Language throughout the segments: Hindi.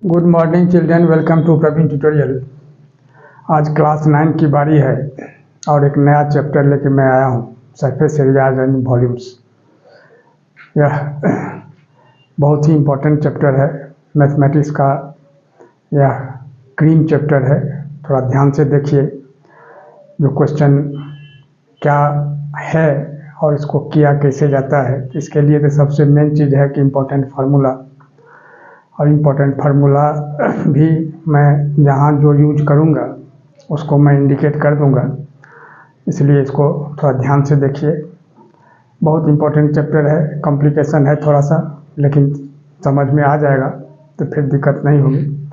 Good morning children, welcome to Praveen tutorial. आज क्लास 9 की बारी है और एक नया चैप्टर लेके मैं आया हूँ, सरफेस एरियाज एंड वॉल्यूम्स। यह बहुत ही इम्पोर्टेंट चैप्टर है, मैथमेटिक्स का यह क्रीम चैप्टर है। थोड़ा ध्यान से देखिए जो क्वेश्चन क्या है और इसको किया कैसे जाता है। इसके लिए तो सबसे मेन चीज़ है कि इम्पोर्टेंट फार्मूला, और इम्पोर्टेंट फार्मूला भी मैं जहाँ जो यूज करूँगा उसको मैं इंडिकेट कर दूँगा, इसलिए इसको थोड़ा ध्यान से देखिए। बहुत इम्पोर्टेंट चैप्टर है, कॉम्प्लिकेशन है थोड़ा सा, लेकिन समझ में आ जाएगा तो फिर दिक्कत नहीं होगी।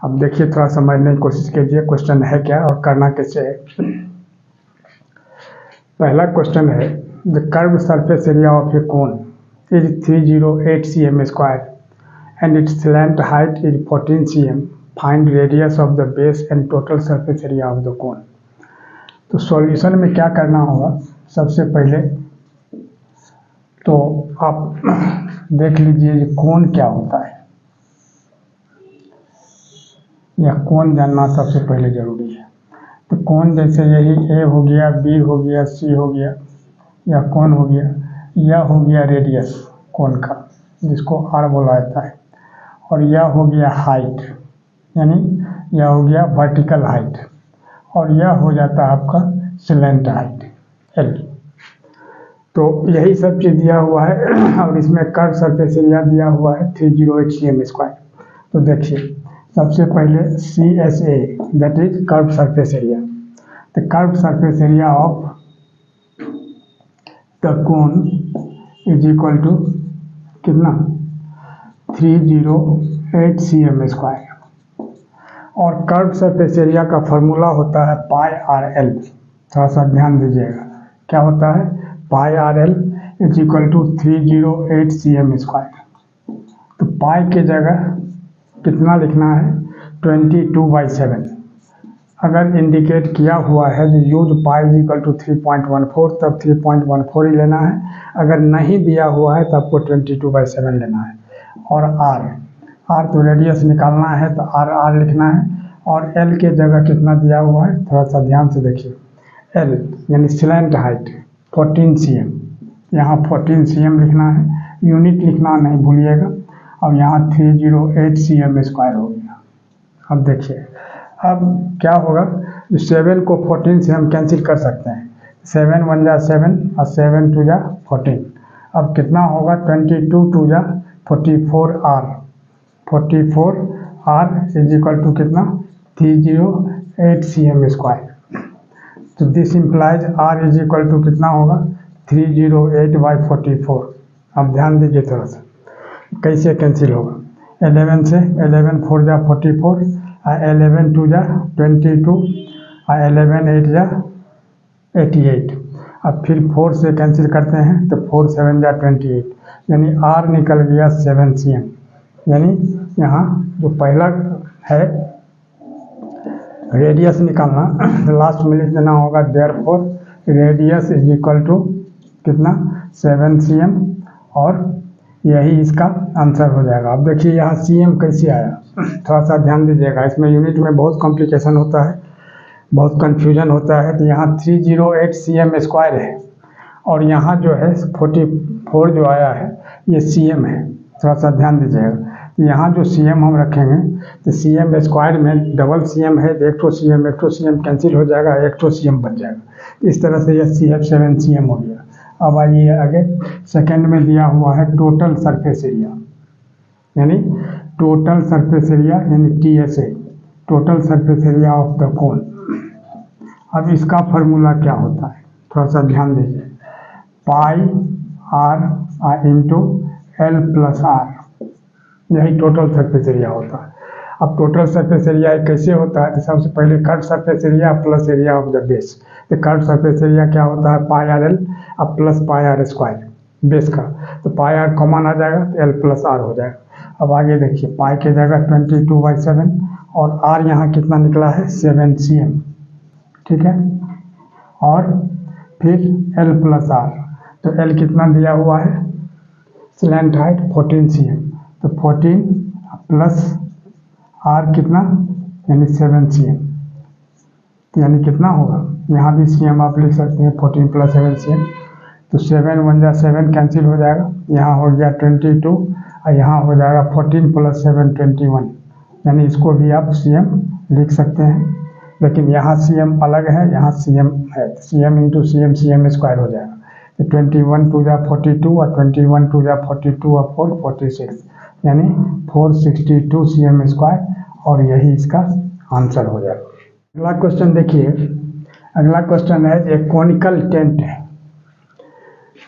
अब देखिए, थोड़ा समझने की कोशिश कीजिए क्वेश्चन है क्या और करना कैसे है। पहला क्वेश्चन है, the curve surface area of A cone is 308 cm² and its slant height is 14 cm. Find radius of the base and total surface area of the cone. तो सॉल्यूशन में क्या करना होगा, सबसे पहले तो आप देख लीजिए ये कोन क्या होता है। यह कोन जानना सबसे पहले जरूरी है। तो कोन जैसे यही ए हो गया, बी हो गया, सी हो गया, यह कोन हो गया, यह हो गया रेडियस कोन का, जिसको आर बोला जाता है। और यह हो गया हाइट, यानी यह हो गया वर्टिकल हाइट, और यह हो जाता है आपका स्लैंट हाइट एल। तो यही सब चीज़ दिया हुआ है और इसमें कर्व सरफेस एरिया दिया हुआ है 308 cm²। तो देखिए, सबसे पहले CSA, that is curve surface area. The curve surface area of the cone is equal to कितना, 308 cm²। और कर्व सरफेस एरिया का फॉर्मूला होता है पाई आर एल। थोड़ा सा ध्यान दीजिएगा, क्या होता है, pi r l is equal to 308 cm²। तो पाई के जगह कितना लिखना है, 22/7। अगर इंडिकेट किया हुआ है जो use pi is equal to 3.14, तब 3.14 ही लेना है। अगर नहीं दिया हुआ है तो आपको 22/7 लेना है। और आर तो रेडियस निकालना है, तो आर लिखना है। और एल के जगह कितना दिया हुआ है, थोड़ा सा ध्यान से देखिए। एल यानी स्लैंट हाइट 14 cm, यहाँ 14 cm लिखना है, यूनिट लिखना नहीं भूलिएगा। अब यहाँ 308 cm² हो गया। अब देखिए, अब क्या होगा, 7 को 14 से हम कैंसिल कर सकते हैं। 7 1 जा 7 और 7 2 जा 14। अब कितना होगा, 22 2 जा 44R। 44R is equal to कितना, 308 cm²। तो this implies R is equal to कितना होगा, 308/44। अब ध्यान दीजिए थोड़ा सा, कैसे कैंसिल होगा। 11 से 11 4 जा 44, 11 2 जा 22, 11 8 जा 88। अब फिर 4 से कैंसिल करते हैं तो 4 7 जा 28, यानी R निकल गया 7 cm। यानी यहाँ जो पहला है रेडियस निकालना, तो लास्ट में लिख देना होगा therefore radius is equal to कितना, 7 cm। और यही इसका आंसर हो जाएगा। अब देखिए यहाँ cm कैसे आया, थोड़ा सा ध्यान दीजिएगा। इसमें यूनिट में बहुत कॉम्प्लिकेशन होता है, बहुत कन्फ्यूजन होता है। तो यहाँ 308 cm² है और यहाँ जो है 44 जो आया है ये cm है। थोड़ा सा ध्यान दीजिएगा। यहाँ जो cm हम रखेंगे तो cm² में डबल cm है, एक तो cm कैंसिल हो जाएगा, एक तो cm बच जाएगा। इस तरह से यह 7 cm हो गया। अब आइए आगे, सेकंड में दिया हुआ है टोटल सरफेस एरिया, यानी टोटल सरफेस एरिया यानी TSA, total surface area of the cone. अब इसका फॉर्मूला क्या होता है, थोड़ा सा ध्यान दीजिए। Pi r into l plus r, यही टोटल सरफेस एरिया होता है। अब टोटल सरफेस एरिया कैसे होता है, तो सबसे पहले curve surface area plus area of the base. तो कर्व सरफेस एरिया क्या होता है, पाई आर एल अब plus pi r square base का। तो पाई आर कॉमन आ जाएगा तो एल प्लस आर हो जाएगा। अब आगे देखिए, पाई के जगह 22/7 और आर यहाँ कितना निकला है, 7 cm, ठीक है। और फिर एल प्लस आर, तो एल कितना दिया हुआ है, स्लैंट हाइट 14 cm, तो 14 प्लस आर कितना, यानी 7 cm, यानी कितना होगा, यहाँ भी cm आप लिख सकते हैं 14 + 7 cm, तो 7 1 जा 7 कैंसिल हो जाएगा, यहाँ हो गया 22 और यहाँ हो जाएगा 14 + 7 21, यानी इसको भी आप cm लिख सकते हैं, लेकिन यहाँ cm अलग है, यहाँ cm है, cm × cm cm² हो जाएगा, तो 21 2 जा 42 और 21 2 जा 42 और 4 46, यानी 462 cm², और यही इसका आंसर हो जाएगा। अगला क्वेश्चन देखिए, अगला क्वेश्चन है एक कॉनिकल टेंट है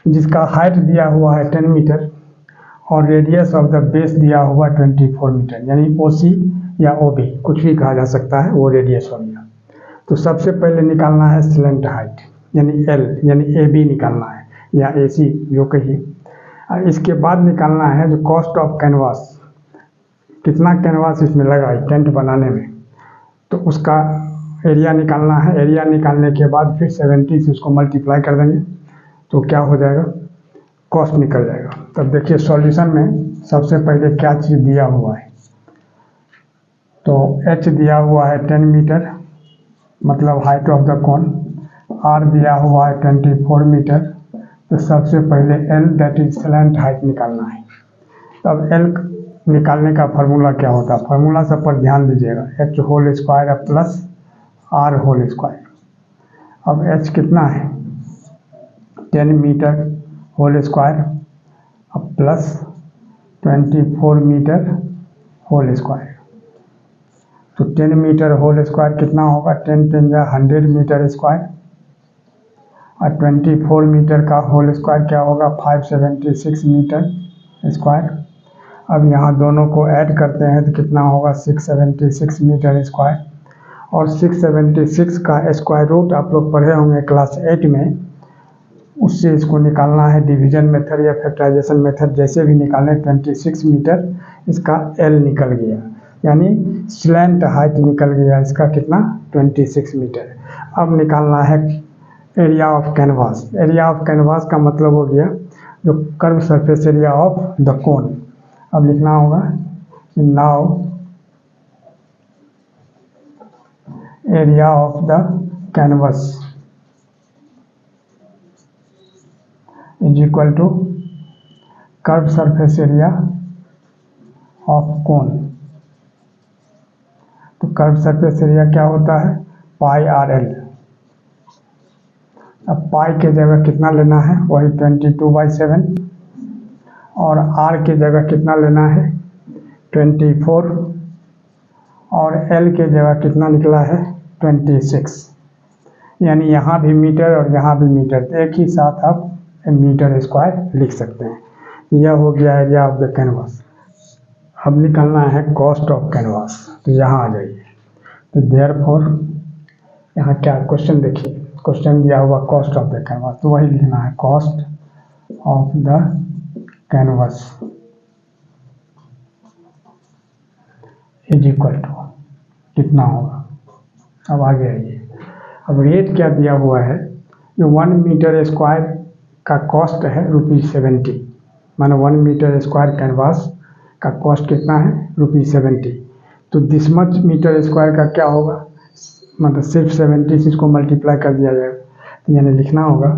जिसका हाइट दिया हुआ है 10 मीटर और रेडियस ऑफ द बेस दिया हुआ 24 मीटर, यानी OC या OB कुछ भी कहा जा सकता है, वो रेडियस हो गया। तो सबसे पहले निकालना है स्लेंट हाइट, यानी L, यानी AB निकालना है, या AC जो कहिए। इसके बाद निकालना है जो कॉस्ट ऑफ कैनवास, कितना कैनवास इसमें लगा है टेंट बनाने में, तो उसका एरिया निकालना है। एरिया निकालने के बाद फिर 70 से उसको मल्टीप्लाई कर देंगे, तो क्या हो जाएगा, कॉस्ट निकल जाएगा। तब देखिए सॉल्यूशन में सबसे पहले क्या चीज़ दिया हुआ है, तो H दिया हुआ है 10 मीटर, मतलब height of the cone, R दिया हुआ है 24 मीटर, तो सबसे पहले L that is slant height निकालना है। तब L निकालने का फार्मूला क्या होता है, फार्मूला सब पर ध्यान दीजिएगा, H² + R²। अब H कितना है 10 metre whole square plus 24 metre whole square, तो 10 मीटर होल स्क्वायर कितना होगा, 10 × 10 = 100 मीटर स्क्वायर, और 24 मीटर का होल स्क्वायर क्या होगा 576 मीटर स्क्वायर। अब यहाँ दोनों को ऐड करते हैं तो कितना होगा 676 मीटर स्क्वायर, और 676 का स्क्वायर रूट आप लोग पढ़े होंगे क्लास 8 में, उससे इसको निकालना है डिवीजन मेथड या फैक्टराइजेशन मेथड, जैसे भी निकालें 26 मीटर इसका L निकल गया, यानी स्लैंट हाइट निकल गया इसका कितना 26 मीटर। अब निकालना है area of canvas. Area of canvas का मतलब हो गया जो curve surface area of the cone. अब लिखना होगा now area of the canvas is equal to curve surface area of cone. तो कर्व सरफेस एरिया क्या होता है πRL। अब पाई के जगह कितना लेना है, वही 22/7, और R के जगह कितना लेना है 24, और L के जगह कितना निकला है 26, यानी यहाँ भी मीटर और यहाँ भी मीटर, तो एक ही साथ आप मीटर स्क्वायर लिख सकते हैं। यह हो गया एरिया ऑफ द कैनवास। अब निकालना है कॉस्ट ऑफ कैनवास, तो यहाँ आ जाइए। तो देयरफॉर यहाँ क्या क्वेश्चन देखिए, क्वेश्चन दिया हुआ कॉस्ट ऑफ द कैनवास, तो वही लिखना है cost of the canvas is equal to कितना होगा। अब आगे आइए, अब रेट क्या दिया हुआ है, जो 1 मीटर स्क्वायर का कॉस्ट है ₹70, मानो 1 मीटर स्क्वायर कैनवास का कॉस्ट कितना है ₹70, तो दिस मच मीटर स्क्वायर का क्या होगा, मतलब सिर्फ 70 से इसको मल्टीप्लाई कर दिया जाएगा, तो यानी लिखना होगा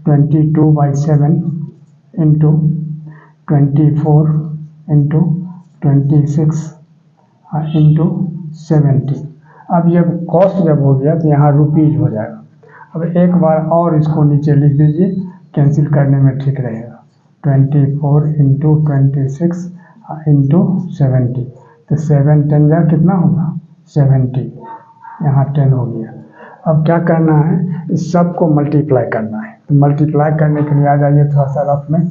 22/7 इंटू 24 इंटू 26 इंटू 70। अब ये कॉस्ट जब हो गया तो यहाँ रुपीज हो जाएगा। अब एक बार और इसको नीचे लिख दीजिए, कैंसिल करने में ठीक रहेगा, 24 इंटू 26 इंटू 70, तो 7 10 जा कितना होगा 70, यहाँ 10 हो गया। अब क्या करना है, इस सब को मल्टीप्लाई करना है, तो मल्टीप्लाई करने के लिए आ जाइए थोड़ा सा रफ में,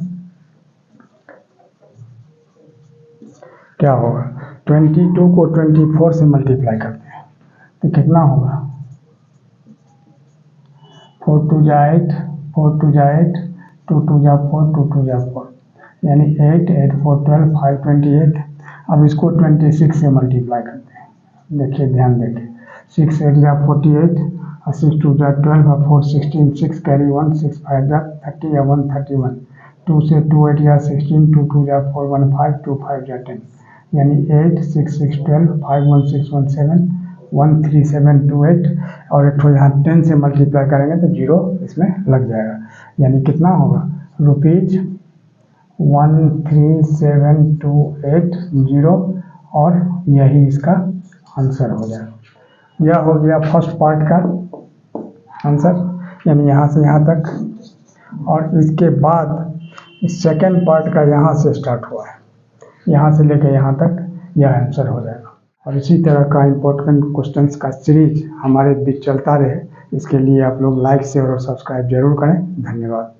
क्या होगा 22 को 24 से मल्टीप्लाई करते हैं तो कितना होगा 4 2 जा 8, 4 2 जा 8, 2 2 जा 4, 2 2 जा 4, यानी 8 8 4 12 5 28। अब इसको 26 से मल्टीप्लाई करते हैं, देखिए ध्यान देके, 6 8 जा 48 और 6 2 जा 12 और 4 16, 6 कैरी 1, 6 5 जा 30 या 1 31, 2 से 2 8 जा 16, 2 2 जा 4 1 5, 2 5 जा 10, यानी 8 6 6 12 5 1 6 1 7 1 3 7 2 8 और एक ठो यहाँ 10 से मल्टीप्लाई करेंगे तो 0 इसमें लग जाएगा, यानी कितना होगा ₹137,280 और यही इसका आंसर हो जाएगा। यह हो गया फर्स्ट पार्ट का आंसर, यानी यहाँ से यहाँ तक, और इसके बाद सेकेंड पार्ट का यहाँ से स्टार्ट हुआ है, यहाँ से लेकर यहाँ तक यह आंसर हो जाएगा। और इसी तरह का इम्पोर्टेंट क्वेश्चंस का सीरीज हमारे बीच चलता रहे, इसके लिए आप लोग लाइक शेयर और सब्सक्राइब जरूर करें। धन्यवाद।